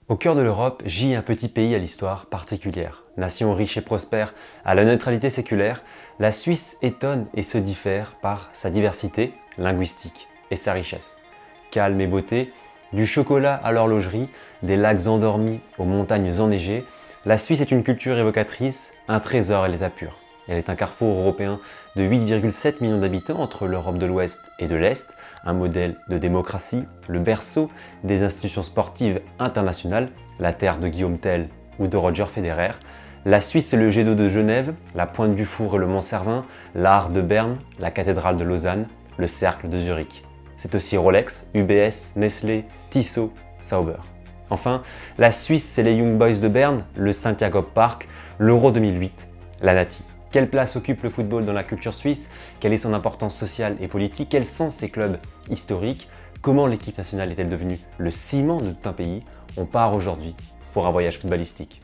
Au cœur de l'Europe gît un petit pays à l'histoire particulière. Nation riche et prospère, à la neutralité séculaire, la Suisse étonne et se diffère par sa diversité linguistique et sa richesse. Calme et beauté, du chocolat à l'horlogerie, des lacs endormis aux montagnes enneigées, la Suisse est une culture évocatrice, un trésor à l'état pur. Elle est un carrefour européen de 8,7 millions d'habitants entre l'Europe de l'Ouest et de l'Est, un modèle de démocratie, le berceau des institutions sportives internationales, la terre de Guillaume Tell ou de Roger Federer. La Suisse, c'est le jet d'eau de Genève, la Pointe du Four et le Mont-Cervin, l'Art de Berne, la cathédrale de Lausanne, le Cercle de Zurich. C'est aussi Rolex, UBS, Nestlé, Tissot, Sauber. Enfin, la Suisse, c'est les Young Boys de Berne, le Saint-Jacob Park, l'Euro 2008, la Nati. Quelle place occupe le football dans la culture suisse? Quelle est son importance sociale et politique? Quels sont ses clubs historiques? Comment l'équipe nationale est-elle devenue le ciment de tout un pays? On part aujourd'hui pour un voyage footballistique.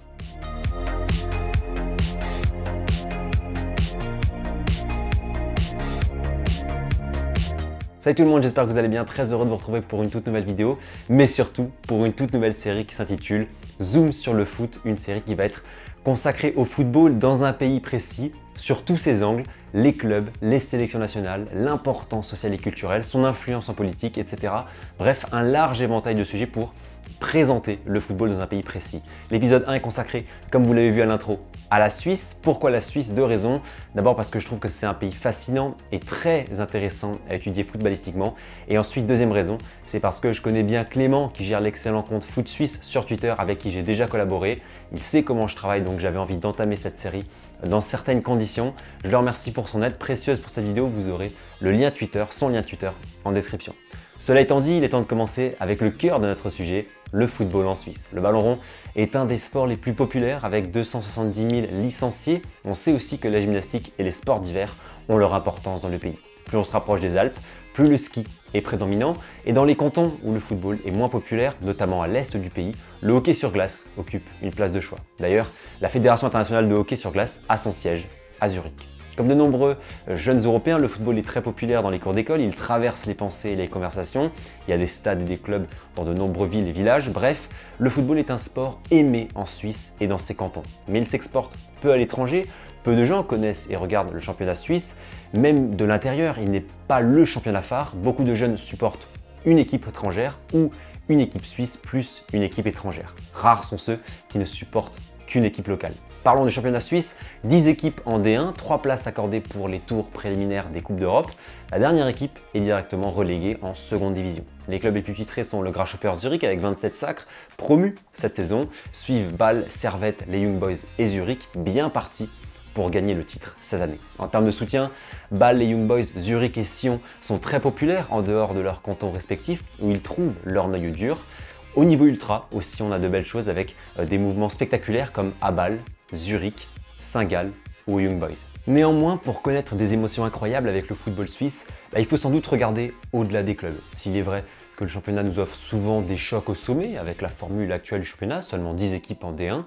Salut tout le monde, j'espère que vous allez bien, très heureux de vous retrouver pour une toute nouvelle vidéo, mais surtout pour une toute nouvelle série qui s'intitule Zoom sur le foot, une série qui va être consacrée au football dans un pays précis, sur tous ses angles, les clubs, les sélections nationales, l'importance sociale et culturelle, son influence en politique, etc. Bref, un large éventail de sujets pour présenter le football dans un pays précis. L'épisode 1 est consacré, comme vous l'avez vu à l'intro, à la Suisse. Pourquoi la Suisse? Deux raisons. D'abord parce que je trouve que c'est un pays fascinant et très intéressant à étudier footballistiquement. Et ensuite, deuxième raison, c'est parce que je connais bien Clément qui gère l'excellent compte Foot Suisse sur Twitter avec qui j'ai déjà collaboré. Il sait comment je travaille, donc j'avais envie d'entamer cette série dans certaines conditions. Je le remercie pour son aide précieuse pour cette vidéo. Vous aurez le lien Twitter, son lien Twitter en description. Cela étant dit, il est temps de commencer avec le cœur de notre sujet, le football en Suisse. Le ballon rond est un des sports les plus populaires avec 270 000 licenciés. On sait aussi que la gymnastique et les sports d'hiver ont leur importance dans le pays. Plus on se rapproche des Alpes, plus le ski est prédominant. Et dans les cantons où le football est moins populaire, notamment à l'est du pays, le hockey sur glace occupe une place de choix. D'ailleurs, la Fédération internationale de hockey sur glace a son siège à Zurich. Comme de nombreux jeunes Européens, le football est très populaire dans les cours d'école, il traverse les pensées et les conversations, il y a des stades et des clubs dans de nombreuses villes et villages, bref, le football est un sport aimé en Suisse et dans ses cantons. Mais il s'exporte peu à l'étranger, peu de gens connaissent et regardent le championnat suisse, même de l'intérieur, il n'est pas le championnat phare, beaucoup de jeunes supportent une équipe étrangère ou une équipe suisse plus une équipe étrangère. Rares sont ceux qui ne supportent qu'une équipe locale. Parlons du championnat suisse, 10 équipes en D1, 3 places accordées pour les tours préliminaires des Coupes d'Europe. La dernière équipe est directement reléguée en seconde division. Les clubs les plus titrés sont le Grasshopper Zurich avec 27 sacres, promus cette saison, suivent Bâle, Servette, les Young Boys et Zurich, bien partis pour gagner le titre cette année. En termes de soutien, Bâle, les Young Boys, Zurich et Sion sont très populaires en dehors de leurs cantons respectifs où ils trouvent leur noyau dur. Au niveau ultra aussi, on a de belles choses avec des mouvements spectaculaires comme à Bâle, Zurich, Saint-Gall ou Young Boys. Néanmoins, pour connaître des émotions incroyables avec le football suisse, il faut sans doute regarder au-delà des clubs. S'il est vrai que le championnat nous offre souvent des chocs au sommet avec la formule actuelle du championnat, seulement 10 équipes en D1,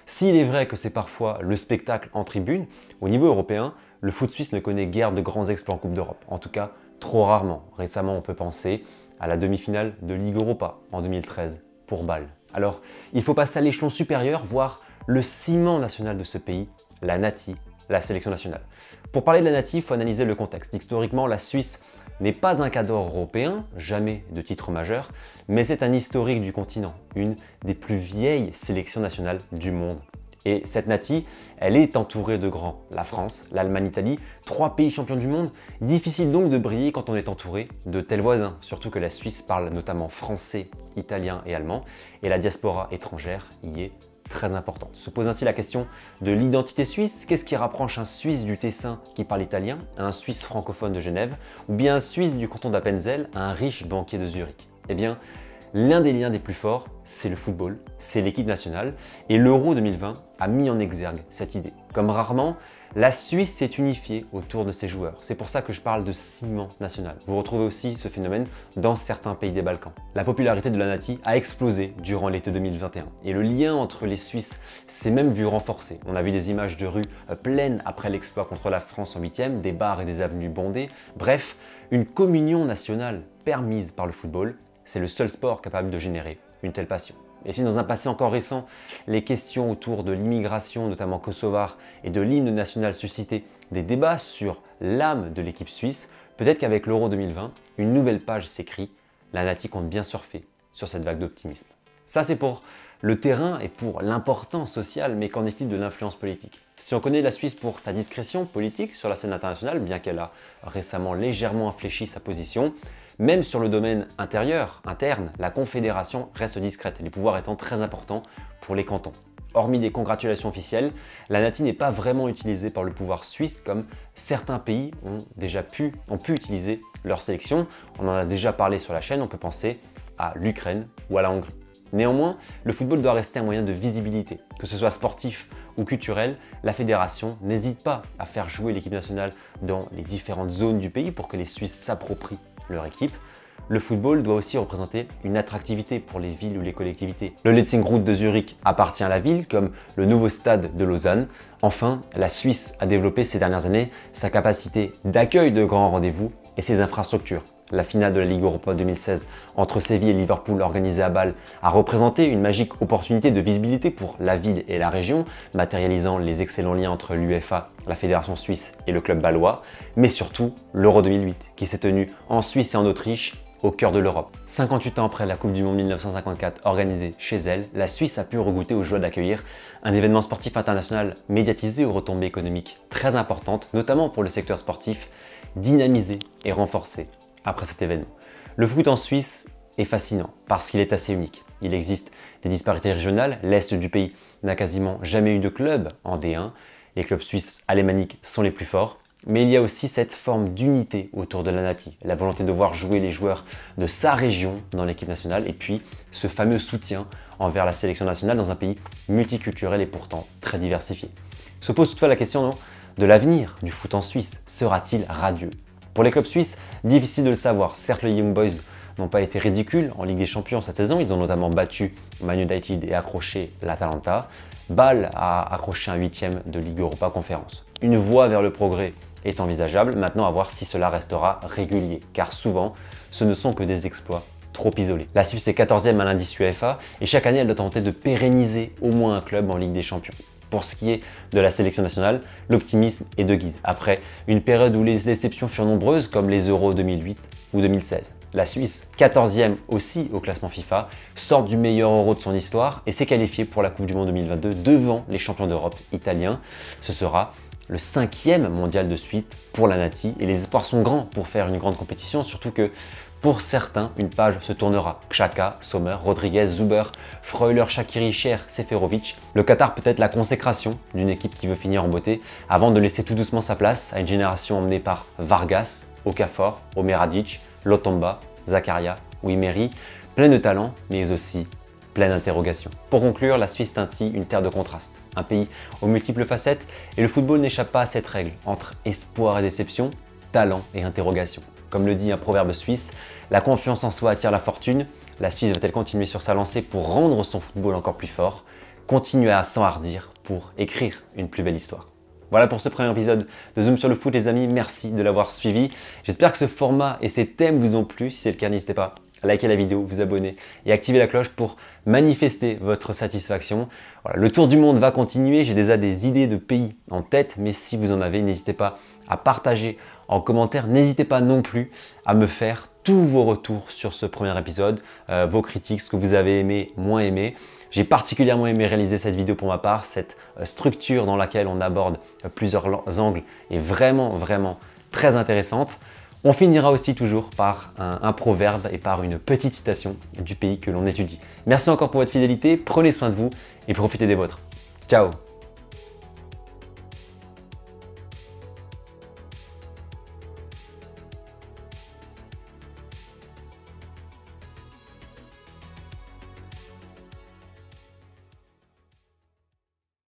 s'il est vrai que c'est parfois le spectacle en tribune, au niveau européen, le foot suisse ne connaît guère de grands exploits en Coupe d'Europe. En tout cas, trop rarement. Récemment, on peut penser à la demi-finale de Ligue Europa en 2013 pour Bâle. Alors, il faut passer à l'échelon supérieur, voire le ciment national de ce pays, la Nati, la sélection nationale. Pour parler de la Nati, il faut analyser le contexte. Historiquement, la Suisse n'est pas un cadre européen, jamais de titre majeur, mais c'est un historique du continent, une des plus vieilles sélections nationales du monde. Et cette Nati, elle est entourée de grands. La France, l'Allemagne, l'Italie, 3 pays champions du monde. Difficile donc de briller quand on est entouré de tels voisins, surtout que la Suisse parle notamment français, italien et allemand, et la diaspora étrangère y est très importante. Se pose ainsi la question de l'identité suisse. Qu'est-ce qui rapproche un Suisse du Tessin qui parle italien à un Suisse francophone de Genève, ou bien un Suisse du canton d'Appenzell à un riche banquier de Zurich? Eh bien, l'un des liens des plus forts, c'est le football, c'est l'équipe nationale, et l'Euro 2020 a mis en exergue cette idée. Comme rarement, la Suisse s'est unifiée autour de ses joueurs. C'est pour ça que je parle de ciment national. Vous retrouvez aussi ce phénomène dans certains pays des Balkans. La popularité de la Nati a explosé durant l'été 2021, et le lien entre les Suisses s'est même vu renforcé. On a vu des images de rues pleines après l'exploit contre la France en 8e, des bars et des avenues bondées. Bref, une communion nationale permise par le football. C'est le seul sport capable de générer une telle passion. Et si dans un passé encore récent, les questions autour de l'immigration, notamment kosovare, et de l'hymne national suscitaient des débats sur l'âme de l'équipe suisse, peut-être qu'avec l'Euro 2020, une nouvelle page s'écrit. La Nati compte bien surfer sur cette vague d'optimisme. Ça, c'est pour le terrain et pour l'importance sociale, mais qu'en est-il de l'influence politique? Si on connaît la Suisse pour sa discrétion politique sur la scène internationale, bien qu'elle a récemment légèrement infléchi sa position, même sur le domaine interne, la Confédération reste discrète, les pouvoirs étant très importants pour les cantons. Hormis des congratulations officielles, la Nati n'est pas vraiment utilisée par le pouvoir suisse comme certains pays ont pu utiliser leur sélection. On en a déjà parlé sur la chaîne, on peut penser à l'Ukraine ou à la Hongrie. Néanmoins, le football doit rester un moyen de visibilité. Que ce soit sportif ou culturel, la fédération n'hésite pas à faire jouer l'équipe nationale dans les différentes zones du pays pour que les Suisses s'approprient leur équipe. Le football doit aussi représenter une attractivité pour les villes ou les collectivités. Le Letzigrund de Zurich appartient à la ville, comme le nouveau stade de Lausanne. Enfin, la Suisse a développé ces dernières années sa capacité d'accueil de grands rendez-vous et ses infrastructures. La finale de la Ligue Europa 2016 entre Séville et Liverpool organisée à Bâle a représenté une magique opportunité de visibilité pour la ville et la région, matérialisant les excellents liens entre l'UEFA, la fédération suisse et le club bâlois, mais surtout l'Euro 2008 qui s'est tenu en Suisse et en Autriche, au cœur de l'Europe. 58 ans après la Coupe du Monde 1954 organisée chez elle, la Suisse a pu regoûter aux joies d'accueillir un événement sportif international médiatisé aux retombées économiques très importantes, notamment pour le secteur sportif, dynamisé et renforcé après cet événement. Le foot en Suisse est fascinant parce qu'il est assez unique. Il existe des disparités régionales, l'Est du pays n'a quasiment jamais eu de club en D1, les clubs suisses alémaniques sont les plus forts, mais il y a aussi cette forme d'unité autour de la Nati, la volonté de voir jouer les joueurs de sa région dans l'équipe nationale et puis ce fameux soutien envers la sélection nationale dans un pays multiculturel et pourtant très diversifié. Se pose toutefois la question de l'avenir du foot en Suisse. Sera-t-il radieux? Pour les clubs suisses, difficile de le savoir. Certes, les Young Boys n'ont pas été ridicules en Ligue des Champions cette saison. Ils ont notamment battu Man United et accroché l'Atalanta. Bâle a accroché un 8e de Ligue Europa Conférence. Une voie vers le progrès est envisageable, maintenant à voir si cela restera régulier, car souvent, ce ne sont que des exploits trop isolés. La Suisse est 14e à l'indice UEFA et chaque année, elle doit tenter de pérenniser au moins un club en Ligue des Champions. Pour ce qui est de la sélection nationale, l'optimisme est de guise. Après une période où les déceptions furent nombreuses, comme les Euros 2008 ou 2016. La Suisse, 14e aussi au classement FIFA, sort du meilleur Euro de son histoire et s'est qualifiée pour la Coupe du Monde 2022 devant les champions d'Europe italiens. Ce sera le 5e mondial de suite pour la Nati et les espoirs sont grands pour faire une grande compétition, surtout que pour certains, une page se tournera. Xhaka, Sommer, Rodriguez, Zuber, Freuler, Shaqiri, Cher, Seferovic. Le Qatar peut être la consécration d'une équipe qui veut finir en beauté avant de laisser tout doucement sa place à une génération emmenée par Vargas, Okafor, Omer Hadjic, Lotomba, Zakaria ou Imeri, plein de talent mais aussi plein d'interrogations. Pour conclure, la Suisse est ainsi une terre de contraste, un pays aux multiples facettes et le football n'échappe pas à cette règle entre espoir et déception, talent et interrogation. Comme le dit un proverbe suisse, la confiance en soi attire la fortune. La Suisse va-t-elle continuer sur sa lancée pour rendre son football encore plus fort, continuer à s'enhardir pour écrire une plus belle histoire? Voilà pour ce premier épisode de Zoom sur le foot les amis, merci de l'avoir suivi. J'espère que ce format et ces thèmes vous ont plu. Si c'est le cas, n'hésitez pas à liker la vidéo, vous abonner et activer la cloche pour manifester votre satisfaction. Voilà, le tour du monde va continuer, j'ai déjà des idées de pays en tête, mais si vous en avez, n'hésitez pas à partager en commentaire. N'hésitez pas non plus à me faire tous vos retours sur ce premier épisode, vos critiques, ce que vous avez aimé, moins aimé. J'ai particulièrement aimé réaliser cette vidéo pour ma part, cette structure dans laquelle on aborde plusieurs angles est vraiment très intéressante. On finira aussi toujours par un proverbe et par une petite citation du pays que l'on étudie. Merci encore pour votre fidélité, prenez soin de vous et profitez des vôtres. Ciao!